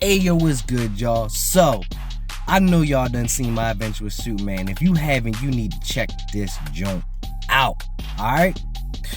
Hey yo, what's good, y'all? So, I know y'all done seen My Adventure with Superman. If you haven't, you need to check this joint out, alright?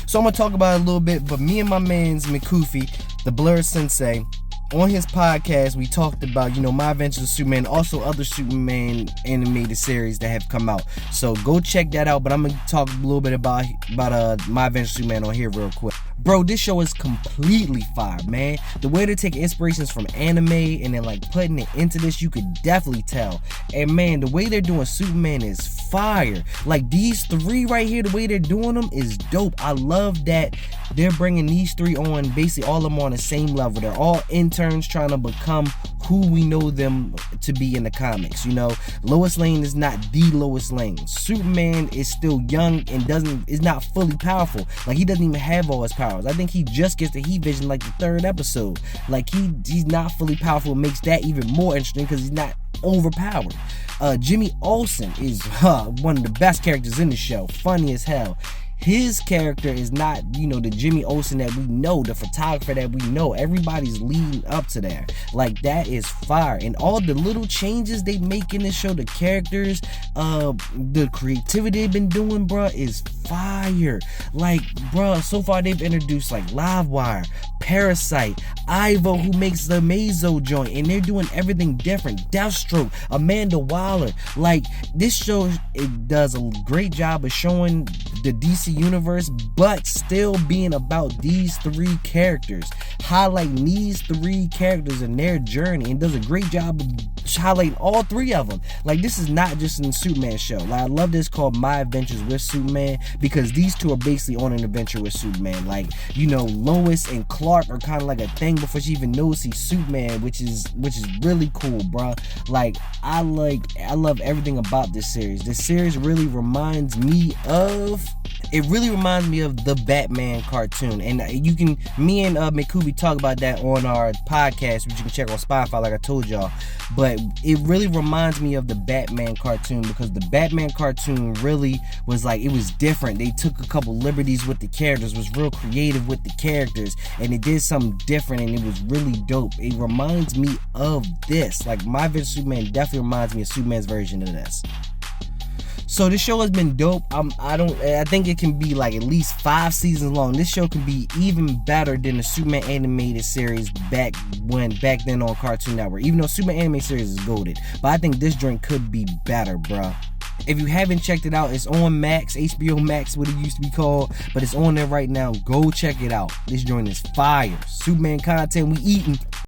So I'm gonna talk about it a little bit, but me and my mans Mikufi, the Blur Sensei, on his podcast, we talked about, My Adventures with Superman, also other Superman animated series that have come out. So go check that out, but I'm gonna talk a little bit about My Adventures with Superman on here real quick. Bro, this show is completely fire, man. The way they're taking inspirations from anime and then putting it into this, you could definitely tell. And man, the way they're doing Superman is fire. These three right here, the way they're doing them is dope. I love that they're bringing these three on, basically all of them on the same level. They're all interns trying to become who we know them to be in the comics. Lois Lane is not the Lois Lane. Superman is still young and is not fully powerful. He doesn't even have all his powers. I think he just gets the heat vision the third episode. He's not fully powerful. It makes that even more interesting because he's not overpowered. Jimmy Olsen is one of the best characters in the show. Funny as hell. His character is not, the Jimmy Olsen that we know, the photographer that we know. Everybody's leading up to that. That is fire. And all the little changes they make in this show, the characters, the creativity they've been doing, bruh, is fire. Bruh, so far they've introduced Livewire, Parasite, Ivo, who makes the Mazo joint, and they're doing everything different. Deathstroke, Amanda Waller. This show, it does a great job of showing the DC universe, but still being about these three characters, highlighting these three characters and their journey, and does a great job of highlighting all three of them. This is not just a Superman show. I love this called My Adventures with Superman because these two are basically on an adventure with Superman. Lois and Clark are kind of a thing before she even knows he's Superman, which is really cool, bro. I love everything about this series. This series really reminds me of the Batman cartoon, and me and Mikubi talk about that on our podcast, which you can check on Spotify, like I told y'all. But it really reminds me of the Batman cartoon because the Batman cartoon really was it was different. They took a couple liberties with the characters, was real creative with the characters, and it did something different, and it was really dope. It reminds me of this. My Adventures with Superman definitely reminds me of Superman's version of this. So this show has been dope. I think it can be at least 5 seasons long. This show can be even better than the Superman animated series back then on Cartoon Network. Even though Superman animated series is goated, but I think this joint could be better, bruh. If you haven't checked it out, it's on Max, HBO Max, what it used to be called, but it's on there right now. Go check it out. This joint is fire. Superman content, we eating.